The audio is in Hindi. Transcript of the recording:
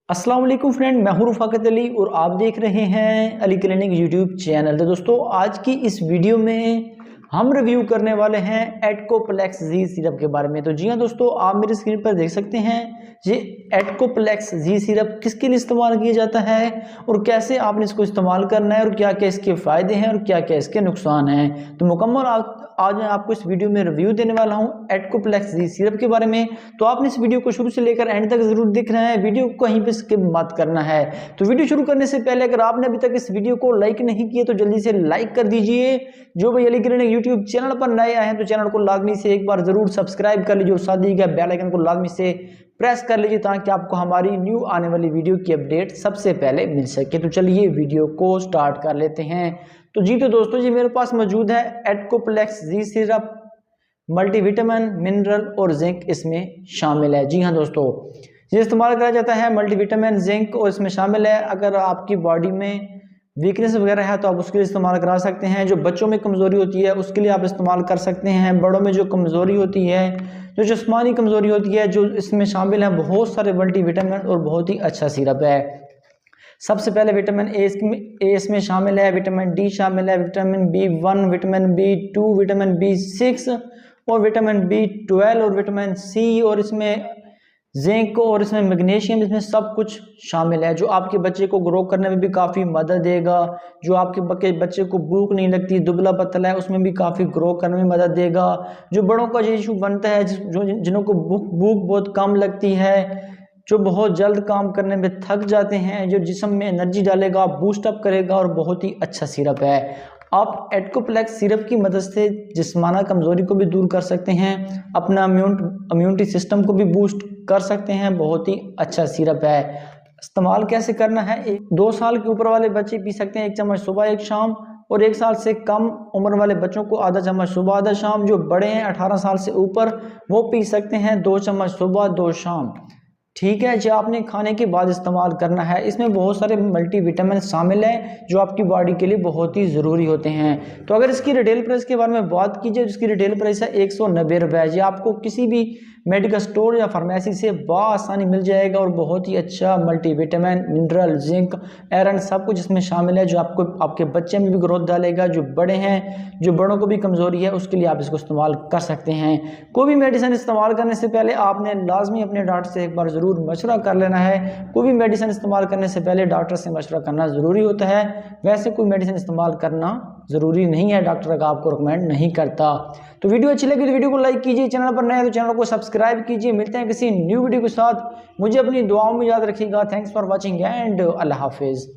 अस्सलाम वालेकुम फ्रेंड, मैं हूं रफ़ाकत अली और आप देख रहे हैं अली क्लिनिक यूट्यूब चैनल। तो दोस्तों, आज की इस वीडियो में हम रिव्यू करने वाले हैं एटकोप्लेक्स जी सिरप के बारे में। तो जी हाँ दोस्तों, आप मेरी स्क्रीन पर देख सकते हैं ये एटकोप्लेक्स जी सिरप किसके लिए इस्तेमाल किया जाता है और कैसे आपने इसको इस्तेमाल करना है और क्या क्या इसके फ़ायदे हैं और क्या क्या इसके नुकसान हैं। तो मुकम्मल आज मैं आपको इस वीडियो में रिव्यू देने वाला हूं एटकोप्लेक्स जी सिरप के बारे में। तो आपने इस वीडियो को शुरू से लेकर एंड तक जरूर देखना है, वीडियो को कहीं पे स्किप मत करना है। तो वीडियो शुरू करने से पहले अगर आपने अभी तक इस वीडियो को लाइक नहीं किया तो जल्दी से लाइक कर दीजिए। जो भाई अली क्लिनिक यूट्यूब चैनल पर नए आए हैं तो चैनल को लाजमी से एक बार जरूर सब्सक्राइब कर लीजिए और साथ ही बेल आइकन को लाजमी से प्रेस कर लीजिए ताकि आपको हमारी न्यू आने वाली वीडियो की अपडेट सबसे पहले मिल सके। तो चलिए वीडियो को स्टार्ट कर लेते हैं। तो दोस्तों जी, मेरे पास मौजूद है एटकोप्लेक्स जी सिरप। मल्टीविटामिन, मिनरल और जिंक इसमें शामिल है। जी हाँ दोस्तों, ये इस्तेमाल करा जाता है मल्टीविटामिन, जिंक और इसमें शामिल है। अगर आपकी बॉडी में वीकनेस वगैरह है तो आप उसके लिए इस्तेमाल करा सकते हैं। जो बच्चों में कमज़ोरी होती है उसके लिए आप इस्तेमाल कर सकते हैं। बड़ों में जो कमज़ोरी होती है, जो जिस्मानी कमज़ोरी होती है, जो इसमें शामिल है बहुत सारे मल्टीविटामिन और बहुत ही अच्छा सिरप है। सबसे पहले विटामिन ए इसमें शामिल है, विटामिन डी शामिल है, vitamin B1, vitamin B2, vitamin B6 और विटामिन B12 और विटामिन सी और इसमें जिंक और इसमें मैग्नीशियम, इसमें सब कुछ शामिल है जो आपके बच्चे को ग्रो करने में भी काफ़ी मदद देगा। जो आपके बच्चे को भूख नहीं लगती, दुबला पतला है, उसमें भी काफ़ी ग्रो करने में मदद देगा। जो बड़ों का ये इशू बनता है, जिन्हों को भूख बहुत कम लगती है, जो बहुत जल्द काम करने में थक जाते हैं, जो जिस्म में एनर्जी डालेगा, बूस्टअप करेगा और बहुत ही अच्छा सिरप है। आप एटकोप्लेक्स सिरप की मदद से जिस्माना कमज़ोरी को भी दूर कर सकते हैं, अपना इम्यूनिटी सिस्टम को भी बूस्ट कर सकते हैं। बहुत ही अच्छा सिरप है। इस्तेमाल कैसे करना है? 2 साल के ऊपर वाले बच्चे पी सकते हैं 1 चम्मच सुबह 1 शाम, और 1 साल से कम उम्र वाले बच्चों को आधा चम्मच सुबह आधा शाम। जो बड़े हैं 18 साल से ऊपर वो पी सकते हैं 2 चम्मच सुबह 2 शाम। ठीक है, जो आपने खाने के बाद इस्तेमाल करना है। इसमें बहुत सारे मल्टीविटामिन शामिल हैं जो आपकी बॉडी के लिए बहुत ही ज़रूरी होते हैं। तो अगर इसकी रिटेल प्राइस के बारे में बात कीजिए, जिसकी रिटेल प्राइस है 190 रुपये। ये आपको किसी भी मेडिकल स्टोर या फार्मेसी से बआसानी मिल जाएगा और बहुत ही अच्छा मल्टीविटामिन, मिनरल, जिंक, आयरन सब कुछ इसमें शामिल है जो आपको आपके बच्चे में भी ग्रोथ डालेगा। जो बड़े हैं, जो बड़ों को भी कमज़ोरी है, उसके लिए आप इसको इस्तेमाल कर सकते हैं। कोई भी मेडिसिन इस्तेमाल करने से पहले आपने लाजमी अपने डॉक्टर से एक बार ज़रूर मशवरा कर लेना है। कोई भी मेडिसिन इस्तेमाल करने से पहले डॉक्टर से मशवरा करना ज़रूरी होता है। वैसे कोई मेडिसिन इस्तेमाल करना ज़रूरी नहीं है, डॉक्टर अगर आपको रिकमेंड नहीं करता। तो वीडियो अच्छी लगी तो वीडियो को लाइक कीजिए, चैनल पर नए हैं तो चैनल को सब्सक्राइब कीजिए। मिलते हैं किसी न्यू वीडियो के साथ, मुझे अपनी दुआओं में याद रखिएगा। थैंक्स फॉर वॉचिंग एंड अल्लाह हाफिज़।